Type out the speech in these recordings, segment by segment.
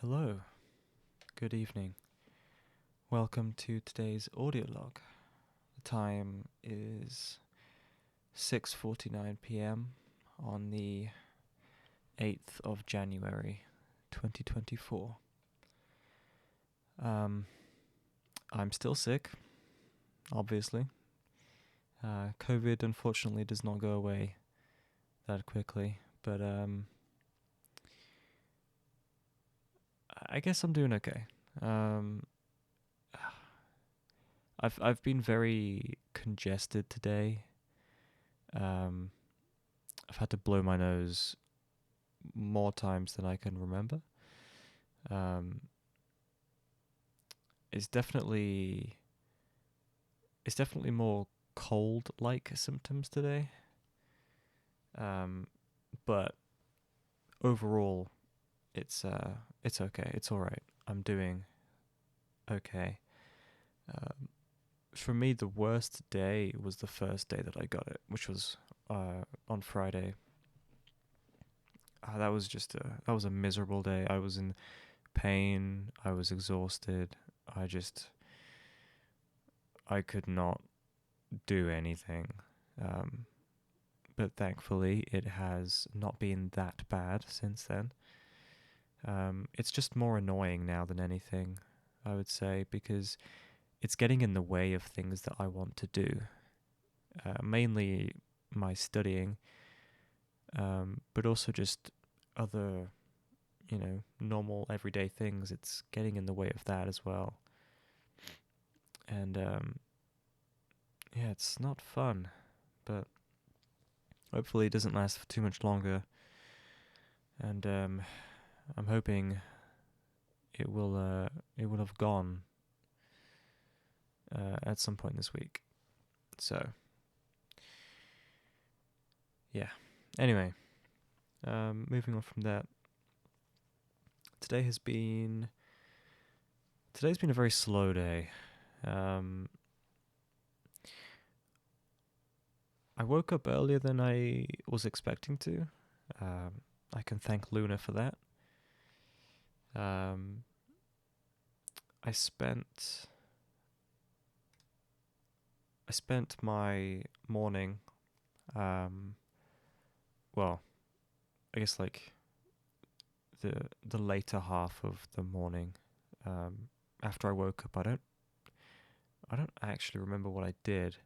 Hello, good evening. Welcome to today's audio log. The time is 6:49 p.m. on the 8th of January 2024. I'm still sick, obviously. COVID unfortunately does not go away that quickly, but I guess I'm doing okay. I've been very congested today. I've had to blow my nose more times than I can remember. Um, it's definitely more cold-like symptoms today. But overall, it's okay. It's all right. I'm doing okay. For me, the worst day was the first day that I got it, which was on Friday. That was a miserable day. I was in pain. I was exhausted. I could not do anything. But thankfully, it has not been that bad since then. It's just more annoying now than anything, I would say, because it's getting in the way of things that I want to do. Mainly my studying, but also just other, normal everyday things. It's getting in the way of that as well. And yeah, it's not fun, but hopefully it doesn't last for too much longer. And I'm hoping it will have gone at some point this week. So yeah. Anyway, moving on from that. Today's been a very slow day. I woke up earlier than I was expecting to. I can thank Luna for that. I spent my morning, well, I guess like the later half of the morning, after I woke up. I don't actually remember what I did.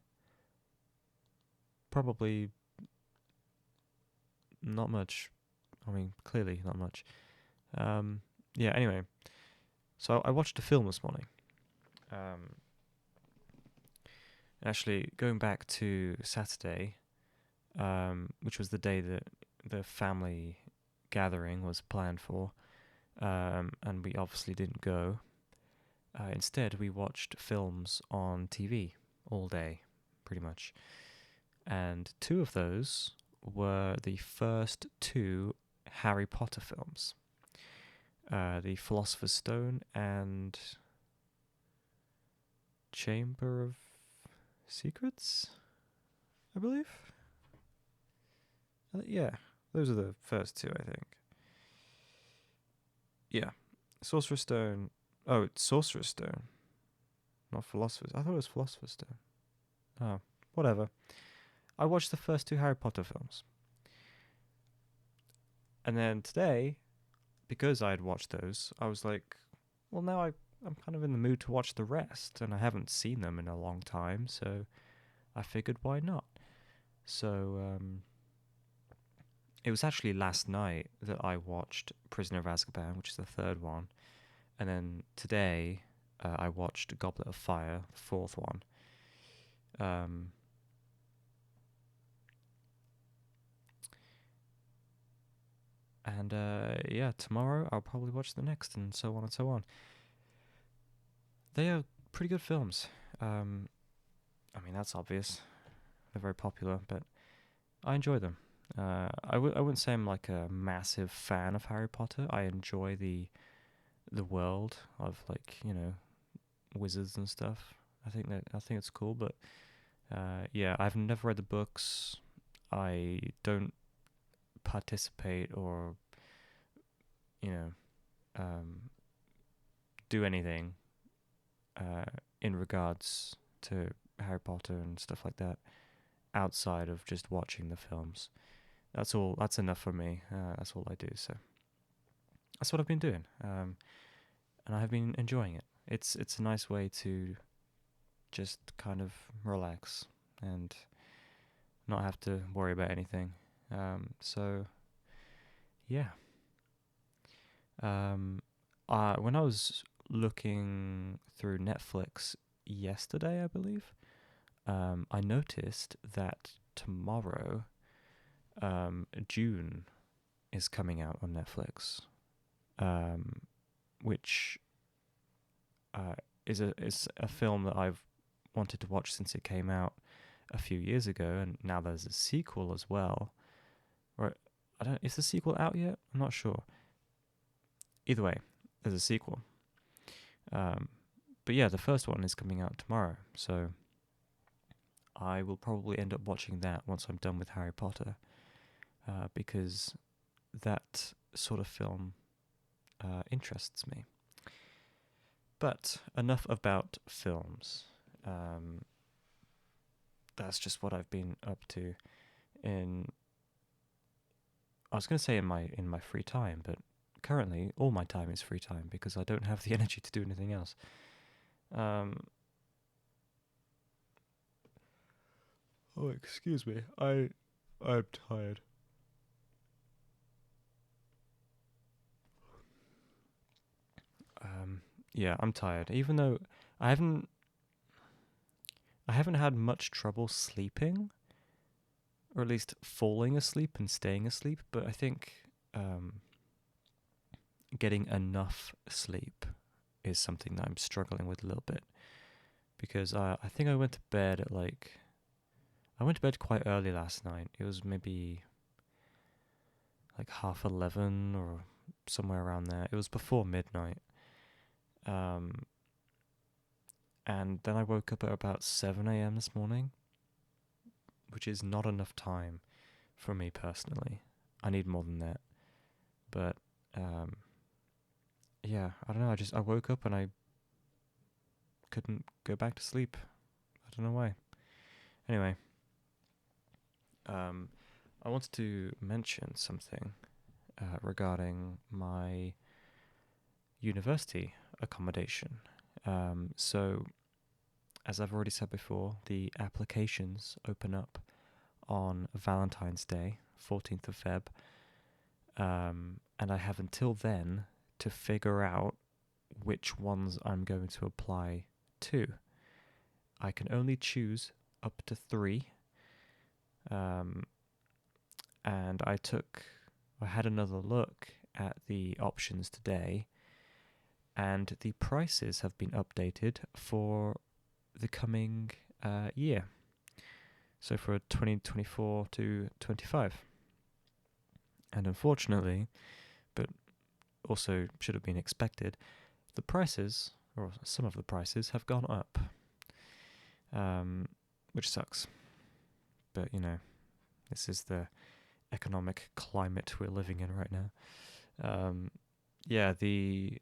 Probably not much. I mean, clearly not much. Yeah, anyway. So I watched a film this morning. Actually, going back to Saturday, which was the day that the family gathering was planned for, and we obviously didn't go. Instead, we watched films on TV all day, pretty much. And two of those were the first two Harry Potter films. The Philosopher's Stone and Chamber of Secrets, I believe. Yeah, those are the first two, I think. Yeah. Sorcerer's Stone. Oh, it's Sorcerer's Stone. Not Philosopher's. I thought it was Philosopher's Stone. Oh, whatever. I watched the first two Harry Potter films. And then today, because I had watched those, I was like, well, now I'm kind of in the mood to watch the rest. And I haven't seen them in a long time, so I figured why not? So, it was actually last night that I watched Prisoner of Azkaban, which is the third one. And then today, I watched Goblet of Fire, the fourth one. And yeah, tomorrow I'll probably watch the next, and so on and so on. They are pretty good films. I mean, that's obvious. They're very popular, but I enjoy them. I wouldn't say I'm like a massive fan of Harry Potter. I enjoy the world of, like, wizards and stuff. I think it's cool, but yeah, I've never read the books. I don't participate or, you know, um, do anything uh, in regards to Harry Potter and stuff like that outside of just watching the films. That's all. That's enough for me. That's all I do. So that's what I've been doing, and I have been enjoying it. It's a nice way to just kind of relax and not have to worry about anything. So yeah. Um, when I was looking through Netflix yesterday, I believe, I noticed that tomorrow, June is coming out on Netflix, um, which uh, is a film that I've wanted to watch since it came out a few years ago, and now there's a sequel as well. Or I don't. Is the sequel out yet? I'm not sure. Either way, there's a sequel. Um, but yeah, the first one is coming out tomorrow, so I will probably end up watching that once I'm done with Harry Potter, because that sort of film interests me. But enough about films. Um, that's just what I've been up to in. I was going to say in my free time, but currently all my time is free time because I don't have the energy to do anything else. Um, oh, excuse me. I'm tired. Yeah, I'm tired. Even though I haven't I haven't had much trouble sleeping, or at least falling asleep and staying asleep, but I think um, getting enough sleep is something that I'm struggling with a little bit because I think I went to bed at I went to bed quite early last night. It was maybe like 11:30 or somewhere around there. It was before midnight. Um, and then I woke up at about 7 a.m. this morning, which is not enough time for me personally. I need more than that. But um, yeah, I don't know. I woke up and I couldn't go back to sleep. I don't know why. Anyway, um, I wanted to mention something regarding my university accommodation. So, as I've already said before, the applications open up on Valentine's Day, 14th of Feb, and I have until then to figure out which ones I'm going to apply to. I can only choose up to 3, um, and I had another look at the options today, and the prices have been updated for the coming year. So for 2024 to 25. And unfortunately, but also should have been expected, the prices, or some of the prices, have gone up, which sucks. But, this is the economic climate we're living in right now. Yeah, the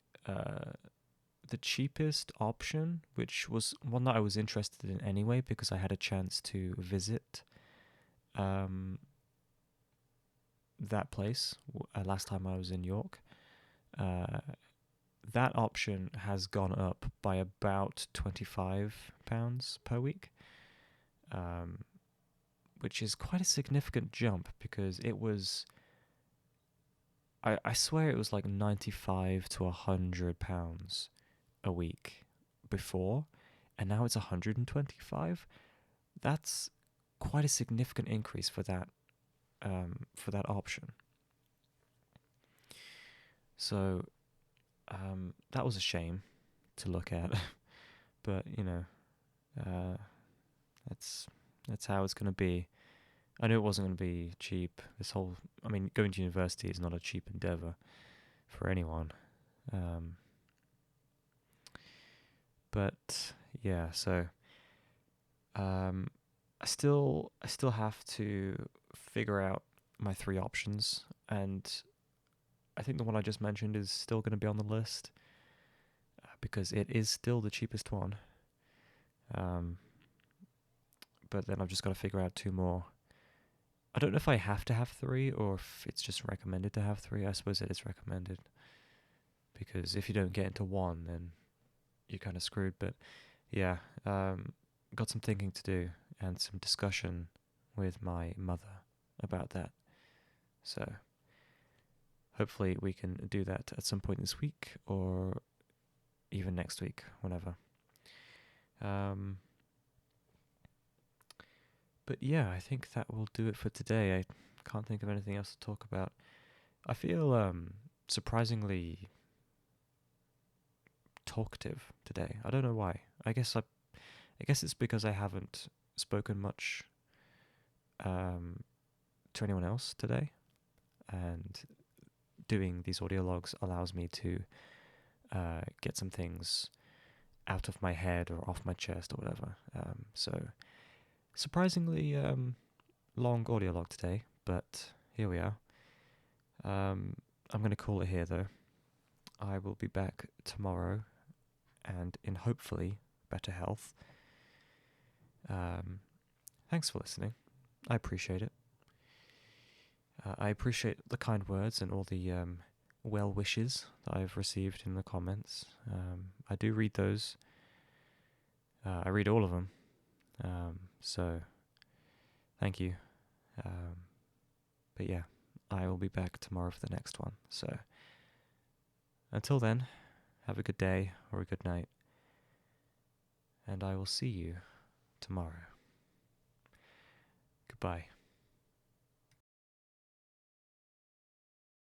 cheapest option, which was one that I was interested in anyway because I had a chance to visit that place last time I was in York. That option has gone up by about £25 per week, which is quite a significant jump because it was, I swear it was like £95 to £100 a week before, and now it's 125. That's quite a significant increase for that option. So that was a shame to look at, but that's how it's going to be. I knew it wasn't going to be cheap. Going to university is not a cheap endeavor for anyone. But yeah, so I still have to figure out my 3 options, and I think the one I just mentioned is still going to be on the list because it is still the cheapest one. But then I've just got to figure out two more. I don't know if I have to have three or if it's just recommended to have three. I suppose it is recommended because if you don't get into one, then you're kind of screwed. But yeah, got some thinking to do and some discussion with my mother about that. So hopefully we can do that at some point this week or even next week, whenever. But yeah, I think that will do it for today. I can't think of anything else to talk about. I feel surprisingly talkative today. I don't know why. I guess it's because I haven't spoken much to anyone else today, and doing these audio logs allows me to get some things out of my head or off my chest or whatever. So surprisingly long audio log today, but here we are. I'm going to call it here though. I will be back tomorrow and in hopefully better health. Thanks for listening. I appreciate it. I appreciate the kind words and all the well wishes that I've received in the comments. I do read those. I read all of them. So thank you. But yeah, I will be back tomorrow for the next one. So until then, have a good day or a good night. And I will see you tomorrow. Goodbye.